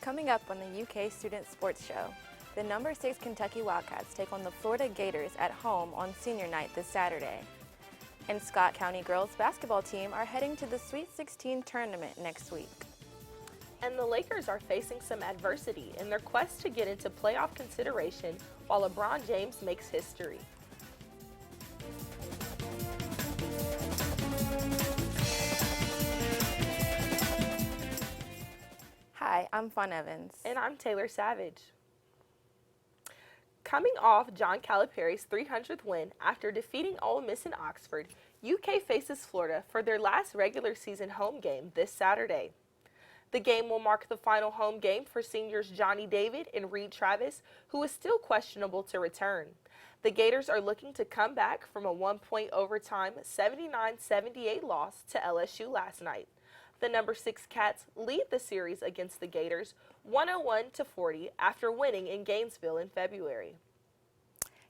Coming up on the UK Student Sports Show, the number 6 Kentucky Wildcats take on the Florida Gators at home on senior night this Saturday. And Scott County girls basketball team are heading to the Sweet 16 tournament next week. And the Lakers are facing some adversity in their quest to get into playoff consideration while LeBron James makes history. Hi, I'm Fawn Evans. And I'm Taylor Savage. Coming off John Calipari's 300th win after defeating Ole Miss in Oxford, UK faces Florida for their last regular season home game this Saturday. The game will mark the final home game for seniors Johnny David and Reed Travis, who is still questionable to return. The Gators are looking to come back from a one-point overtime 79-78 loss to LSU last night. The number 6 Cats lead the series against the Gators 101-40 after winning in Gainesville in February.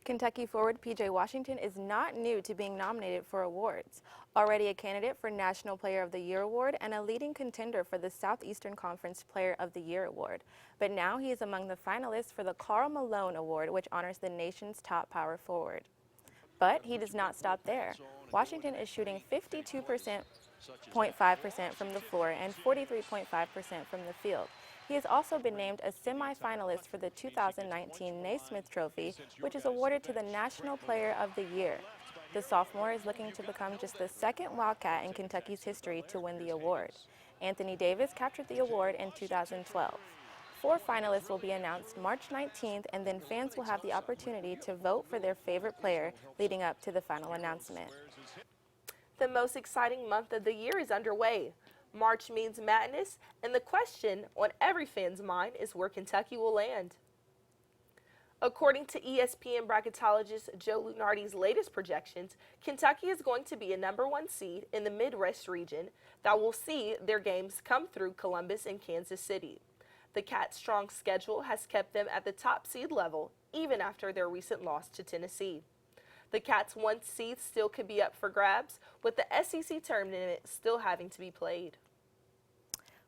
Kentucky forward P.J. Washington is not new to being nominated for awards. Already a candidate for National Player of the Year award and a leading contender for the Southeastern Conference Player of the Year award. But now he is among the finalists for the Karl Malone Award, which honors the nation's top power forward. But he does not stop there. Washington is shooting 52.5% from the floor and 43.5% from the field. He has also been named a semi-finalist for the 2019 Naismith Trophy, which is awarded to the National Player of the Year. The sophomore is looking to become just the second Wildcat in Kentucky's history to win the award. Anthony Davis captured the award in 2012. 4 finalists will be announced March 19th, and then fans will have the opportunity to vote for their favorite player leading up to the final announcement. The most exciting month of the year is underway. March means madness, and the question on every fan's mind is where Kentucky will land. According to ESPN bracketologist Joe Lunardi's latest projections, Kentucky is going to be a number 1 seed in the Midwest region that will see their games come through Columbus and Kansas City. The Cats' strong schedule has kept them at the top seed level, even after their recent loss to Tennessee. The Cats' 1 seed still could be up for grabs, with the SEC tournament still having to be played.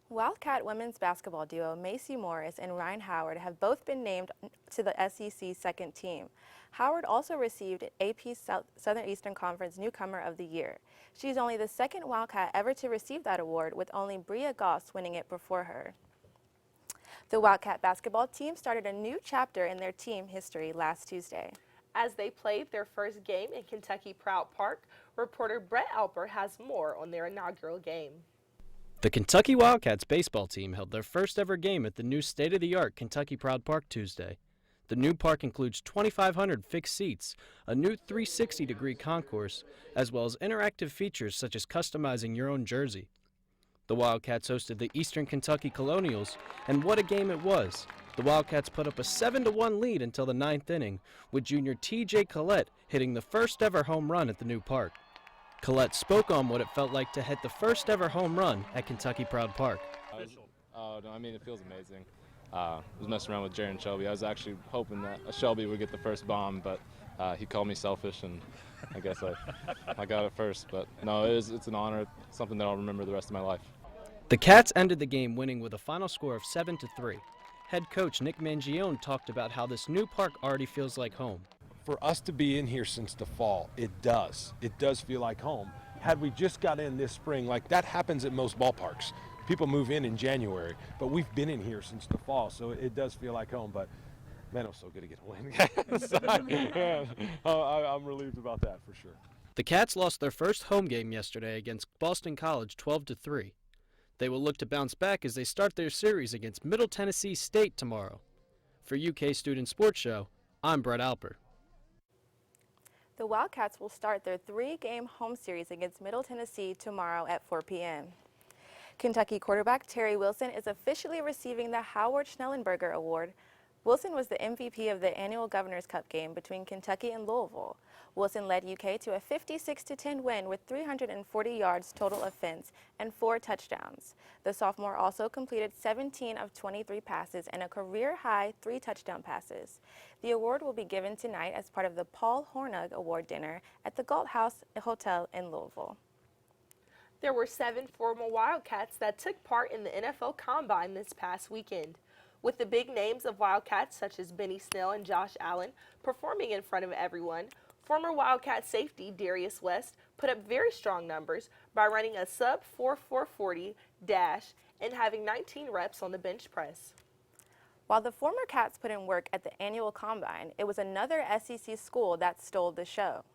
Wildcat women's basketball duo Macy Morris and Ryan Howard have both been named to the SEC second team. Howard also received AP's Southern Eastern Conference Newcomer of the Year. She's only the second Wildcat ever to receive that award, with only Bria Goss winning it before her. The Wildcat basketball team started a new chapter in their team history last Tuesday. As they played their first game in Kentucky Proud Park, reporter Brett Alper has more on their inaugural game. The Kentucky Wildcats baseball team held their first ever game at the new state-of-the-art Kentucky Proud Park Tuesday. The new park includes 2,500 fixed seats, a new 360-degree concourse, as well as interactive features such as customizing your own jersey. The Wildcats hosted the Eastern Kentucky Colonials, and what a game it was. The Wildcats put up a 7-1 lead until the 9th inning, with junior T.J. Collette hitting the first ever home run at the new park. Collette spoke on what it felt like to hit the first ever home run at Kentucky Proud Park. It feels amazing. I was messing around with Jaron Shelby. I was actually hoping that Shelby would get the first bomb, but he called me selfish, and I guess I got it first. But no, it's an honor, something that I'll remember the rest of my life. The Cats ended the game winning with a final score of 7-3. Head coach Nick Mangione talked about how this new park already feels like home. For us to be in here since the fall, it does feel like home. Had we just got in this spring, like that happens at most ballparks. People move in January, but we've been in here since the fall, so it does feel like home. But man, it was so good to get a win. I'm relieved about that for sure. The Cats lost their first home game yesterday against Boston College 12-3. They will look to bounce back as they start their series against Middle Tennessee State tomorrow. For UK Student Sports Show, I'm Brett Alper. The Wildcats will start their 3-game home series against Middle Tennessee tomorrow at 4 p.m. Kentucky quarterback Terry Wilson is officially receiving the Howard Schnellenberger Award. Wilson was the MVP of the annual Governor's Cup game between Kentucky and Louisville. Wilson led UK to a 56-10 win with 340 yards total offense and 4 touchdowns. The sophomore also completed 17 of 23 passes and a career-high 3 touchdown passes. The award will be given tonight as part of the Paul Hornung Award dinner at the Galt House Hotel in Louisville. There were 7 former Wildcats that took part in the NFL Combine this past weekend. With the big names of Wildcats such as Benny Snell and Josh Allen performing in front of everyone, former Wildcat safety Darius West put up very strong numbers by running a sub 4.440 dash and having 19 reps on the bench press. While the former Cats put in work at the annual combine, it was another SEC school that stole the show.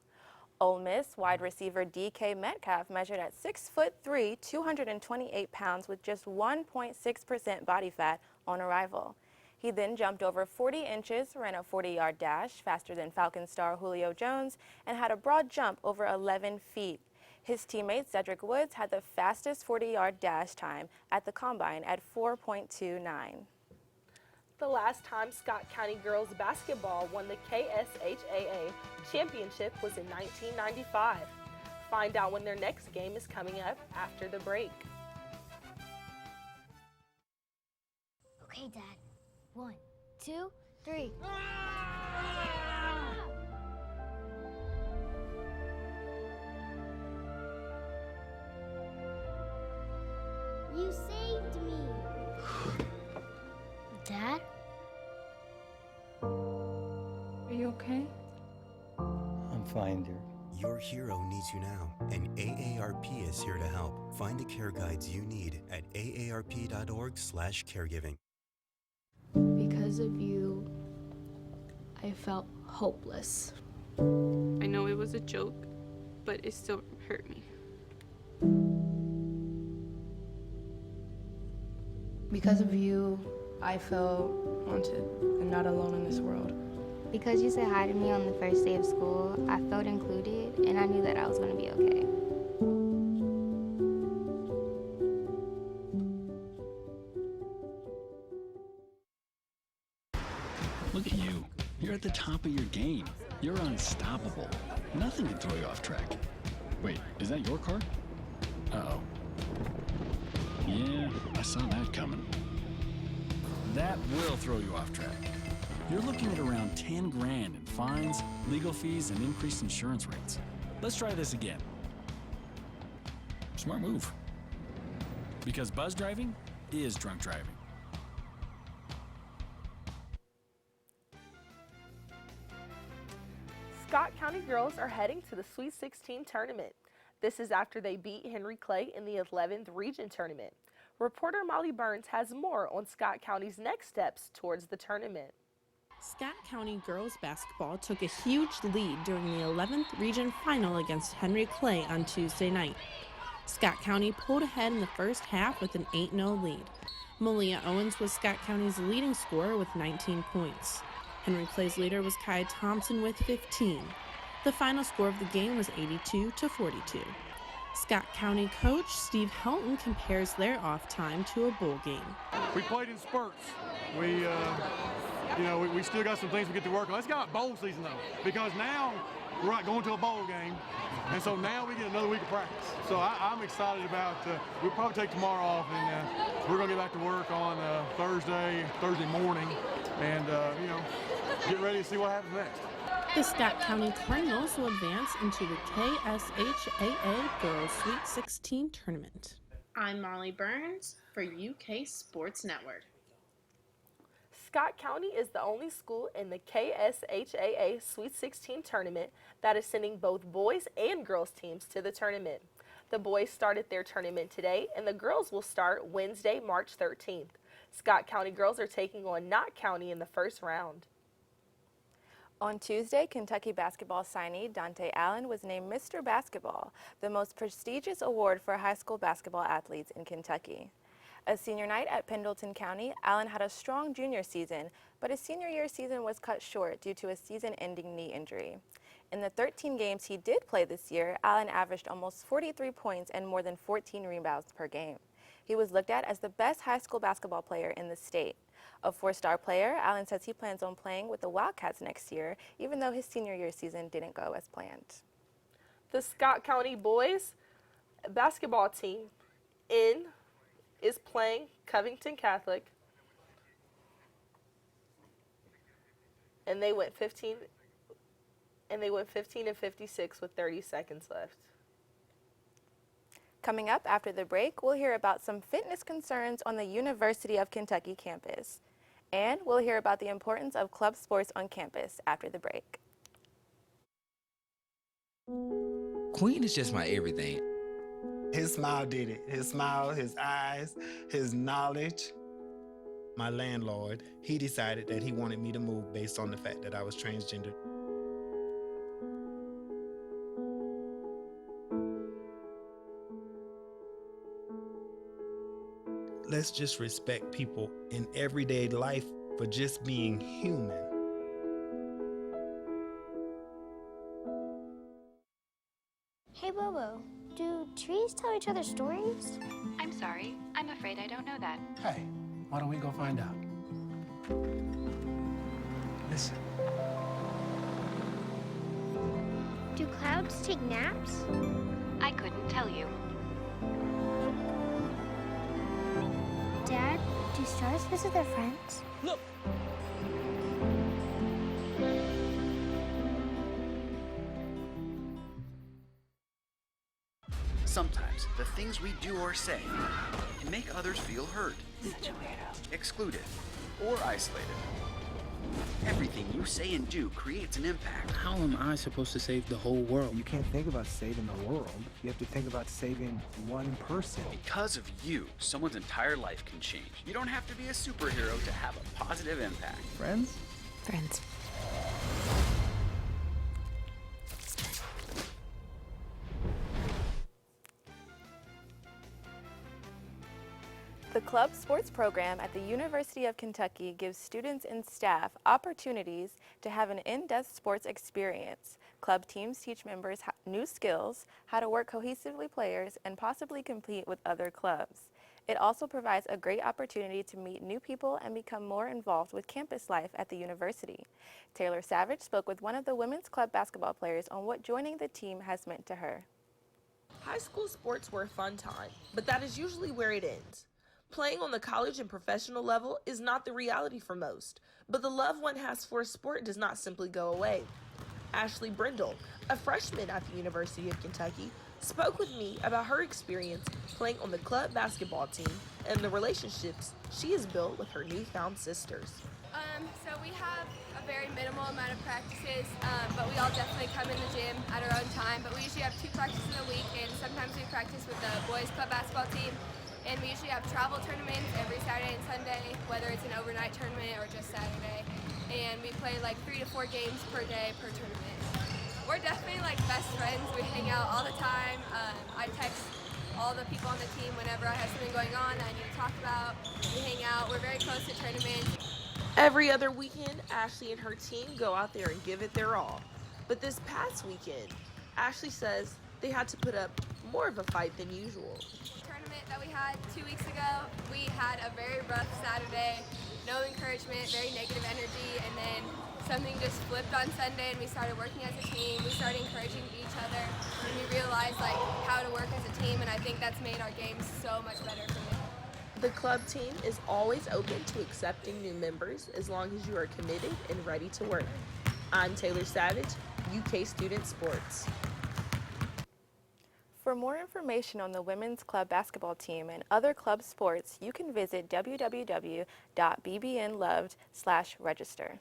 Ole Miss wide receiver DK Metcalf measured at 6'3", 228 pounds with just 1.6% body fat on arrival. He then jumped over 40 inches, ran a 40-yard dash faster than Falcon star Julio Jones, and had a broad jump over 11 feet. His teammate Cedric Woods had the fastest 40-yard dash time at the combine at 4.29. The last time Scott County girls basketball won the KSHAA championship was in 1995. Find out when their next game is coming up after the break. Okay, Dad. 1, 2, 3. You saved me. Dad? Are you okay? I'm fine, dear. Your hero needs you now, and AARP is here to help. Find the care guides you need at aarp.org/caregiving. Because of you, I felt hopeless. I know it was a joke, but it still hurt me. Because of you, I felt wanted and not alone in this world. Because you said hi to me on the first day of school, I felt included and I knew that I was going to be okay. Look at you. You're at the top of your game. You're unstoppable. Nothing can throw you off track. Wait, is that your car? Uh-oh. Yeah, I saw that coming. That will throw you off track. You're looking at around 10 grand in fines, legal fees, and increased insurance rates. Let's try this again. Smart move. Because buzz driving is drunk driving. Scott County girls are heading to the Sweet 16 tournament. This is after they beat Henry Clay in the 11th region tournament. Reporter Molly Burns has more on Scott County's next steps towards the tournament. Scott County girls basketball took a huge lead during the 11th region final against Henry Clay on Tuesday night. Scott County pulled ahead in the first half with an 8-0 lead. Malia Owens was Scott County's leading scorer with 19 points. Henry Clay's leader was Kai Thompson with 15. The final score of the game was 82-42. Scott County coach Steve Helton compares their off time to a bowl game. We played in spurts. We still got some things we get to work on. It's got bowl season though, because now we're going to a bowl game, and so now we get another week of practice. So I'm excited about. We'll probably take tomorrow off, and we're gonna get back to work on Thursday morning, and get ready to see what happens next. The Scott County Cardinals will advance into the KSHAA Girls Sweet 16 tournament. I'm Molly Burns for UK Sports Network. Scott County is the only school in the KSHAA Sweet 16 tournament that is sending both boys and girls teams to the tournament. The boys started their tournament today, and the girls will start Wednesday, March 13th. Scott County girls are taking on Knott County in the first round. On Tuesday, Kentucky basketball signee Dante Allen was named Mr. Basketball, the most prestigious award for high school basketball athletes in Kentucky. A senior night at Pendleton County, Allen had a strong junior season, but his senior year season was cut short due to a season-ending knee injury. In the 13 games he did play this year, Allen averaged almost 43 points and more than 14 rebounds per game. He was looked at as the best high school basketball player in the state. A four-star player, Allen says he plans on playing with the Wildcats next year, even though his senior year season didn't go as planned. The Scott County boys basketball team is playing Covington Catholic, and they went 15 and 56 with 30 seconds left. Coming up after the break, we'll hear about some fitness concerns on the University of Kentucky campus. And we'll hear about the importance of club sports on campus after the break. Queen is just my everything. His smile did it. His smile, his eyes, his knowledge. My landlord, he decided that he wanted me to move based on the fact that I was transgender. Let's just respect people in everyday life for just being human. Hey Bobo, do trees tell each other stories? I'm sorry, I'm afraid I don't know that. Hey, why don't we go find out? Listen. Do clouds take naps? I couldn't tell you. Dad, do stars visit their friends? Look! Sometimes the things we do or say can make others feel hurt, excluded, or isolated. Everything you say and do creates an impact. How am I supposed to save the whole world? You can't think about saving the world. You have to think about saving one person. Because of you, someone's entire life can change. You don't have to be a superhero to have a positive impact. Friends? Friends. The club sports program at the University of Kentucky gives students and staff opportunities to have an in-depth sports experience. Club teams teach members new skills, how to work cohesively players, and possibly compete with other clubs. It also provides a great opportunity to meet new people and become more involved with campus life at the university. Taylor Savage spoke with one of the women's club basketball players on what joining the team has meant to her. High school sports were a fun time, but that is usually where it ends. Playing on the college and professional level is not the reality for most, but the love one has for a sport does not simply go away. Ashley Brindle, a freshman at the University of Kentucky, spoke with me about her experience playing on the club basketball team and the relationships she has built with her newfound sisters. So we have a very minimal amount of practices, but we all definitely come in the gym at our own time. But we usually have 2 practices a week, and sometimes we practice with the boys club basketball team. And we usually have travel tournaments every Saturday and Sunday, whether it's an overnight tournament or just Saturday. And we play like 3 to 4 games per day per tournament. We're definitely like best friends. We hang out all the time. I text all the people on the team whenever I have something going on that I need to talk about. We hang out. We're very close to tournaments. Every other weekend, Ashley and her team go out there and give it their all. But this past weekend, Ashley says they had to put up more of a fight than usual. That we had 2 weeks ago, we had a very rough Saturday, no encouragement, very negative energy, and then something just flipped on Sunday and we started working as a team. We started encouraging each other and we realized like how to work as a team, and I think that's made our game so much better for me. The club team is always open to accepting new members as long as you are committed and ready to work. I'm Taylor Savage, UK Student Sports. For more information on the women's club basketball team and other club sports, you can visit www.bbnloved.com/register.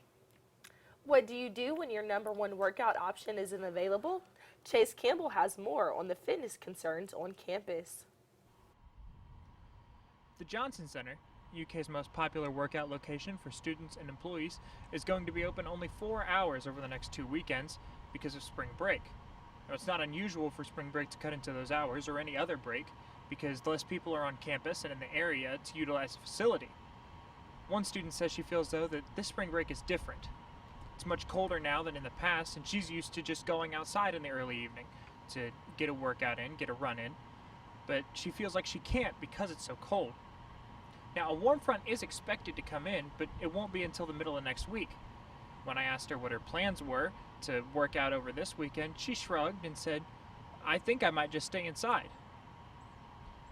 What do you do when your #1 workout option isn't available? Chase Campbell has more on the fitness concerns on campus. The Johnson Center, UK's most popular workout location for students and employees, is going to be open only 4 hours over the next 2 weekends because of spring break. Now, it's not unusual for spring break to cut into those hours or any other break because less people are on campus and in the area to utilize the facility. One student says she feels though that this spring break is different. It's much colder now than in the past, and she's used to just going outside in the early evening to get a workout in, get a run in, but she feels like she can't because it's so cold. Now, a warm front is expected to come in, but it won't be until the middle of next week. When I asked her what her plans were to work out over this weekend, she shrugged and said, "I think I might just stay inside."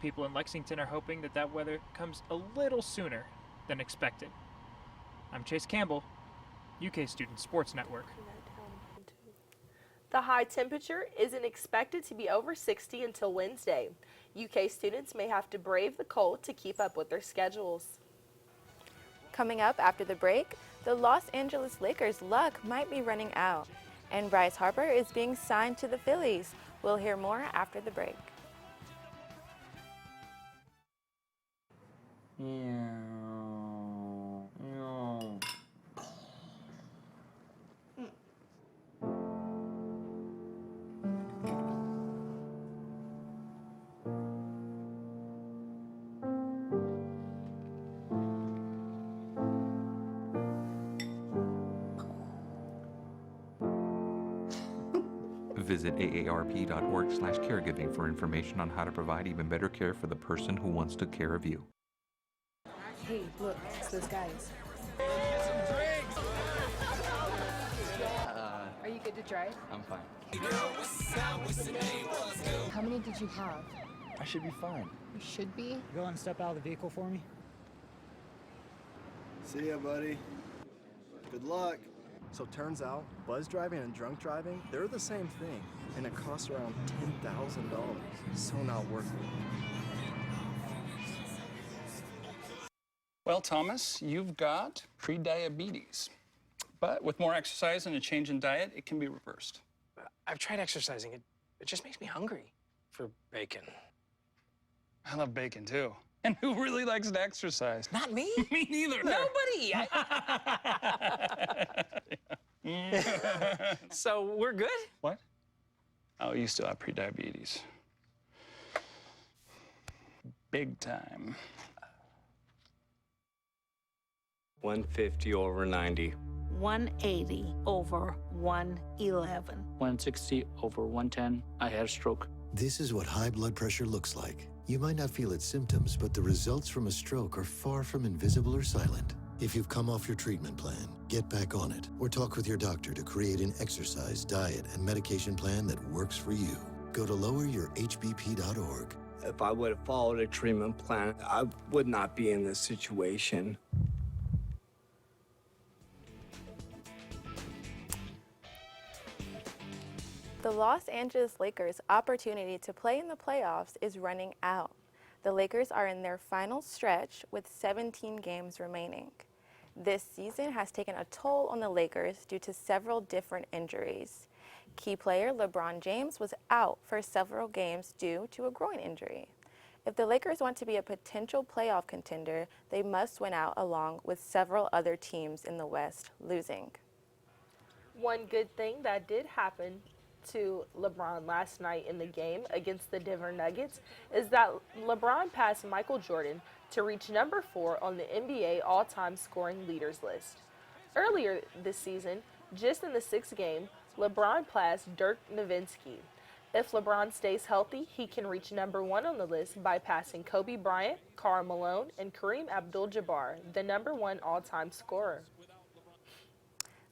People in Lexington are hoping that that weather comes a little sooner than expected. I'm Chase Campbell, UK Student Sports Network. The high temperature isn't expected to be over 60 until Wednesday. UK students may have to brave the cold to keep up with their schedules. Coming up after the break, the Los Angeles Lakers' luck might be running out, and Bryce Harper is being signed to the Phillies. We'll hear more after the break. Visit aarp.org/caregiving for information on how to provide even better care for the person who wants to care of you. Hey, look, it's those guys. Are you good to drive? I'm fine. How many did you have? I should be fine. You should be. Go and step out of the vehicle for me. See ya, buddy. Good luck. So turns out, buzz driving and drunk driving, they're the same thing, and it costs around $10,000. So not worth it. Well, Thomas, you've got pre-diabetes. But with more exercise and a change in diet, it can be reversed. I've tried exercising. It just makes me hungry for bacon. I love bacon, too. And who really likes to exercise? Not me. Me neither. Nobody. So we're good? What? Oh, you still have pre-diabetes. Big time. 150 over 90. 180 over 111. 160 over 110. I had a stroke. This is what high blood pressure looks like. You might not feel its symptoms, but the results from a stroke are far from invisible or silent. If you've come off your treatment plan, get back on it, or talk with your doctor to create an exercise, diet, and medication plan that works for you. Go to loweryourhbp.org. If I would have followed a treatment plan, I would not be in this situation. The Los Angeles Lakers' opportunity to play in the playoffs is running out. The Lakers are in their final stretch with 17 games remaining. This season has taken a toll on the Lakers due to several different injuries. Key player LeBron James was out for several games due to a groin injury. If the Lakers want to be a potential playoff contender, they must win out along with several other teams in the West losing. One good thing that did happen to LeBron last night in the game against the Denver Nuggets is that LeBron passed Michael Jordan to reach number 4 on the NBA all-time scoring leaders list. Earlier this season, just in the 6th game, LeBron passed Dirk Nowitzki. If LeBron stays healthy, he can reach number 1 on the list by passing Kobe Bryant, Karl Malone, and Kareem Abdul-Jabbar, the number 1 all-time scorer.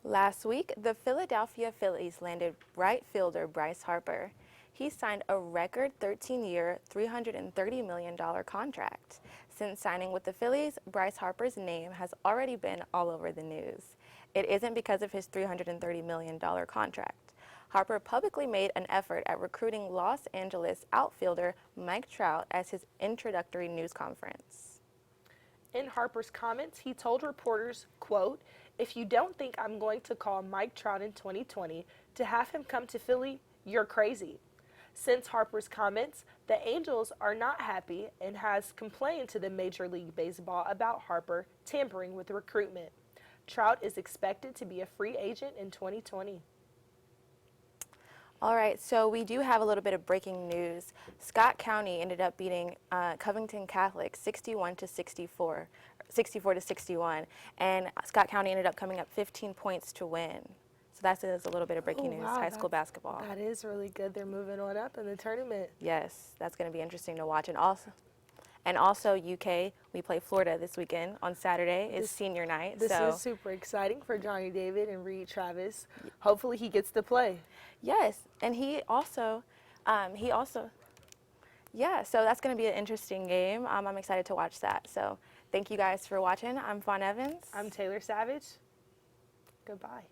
Last week, the Philadelphia Phillies landed right fielder Bryce Harper. He signed a record 13-year, $330 million contract. Since signing with the Phillies, Bryce Harper's name has already been all over the news. It isn't because of his $330 million contract. Harper publicly made an effort at recruiting Los Angeles outfielder Mike Trout as his introductory news conference. In Harper's comments, he told reporters, quote, "If you don't think I'm going to call Mike Trout in 2020 to have him come to Philly, you're crazy." Since Harper's comments, the Angels are not happy and has complained to the Major League Baseball about Harper tampering with recruitment. Trout is expected to be a free agent in 2020. All right, so we do have a little bit of breaking news. Scott County ended up beating Covington Catholic 64 to 61, and Scott County ended up coming up 15 points to win. So that's a little bit of breaking news, high school basketball. That is really good. They're moving on up in the tournament. Yes, that's going to be interesting to watch. And also UK, we play Florida this weekend on Saturday. It's senior night. This is super exciting for Johnny David and Reed Travis. Hopefully he gets to play. Yes, and he also, yeah, so that's going to be an interesting game. I'm excited to watch that. So thank you guys for watching. I'm Fawn Evans. I'm Taylor Savage. Goodbye.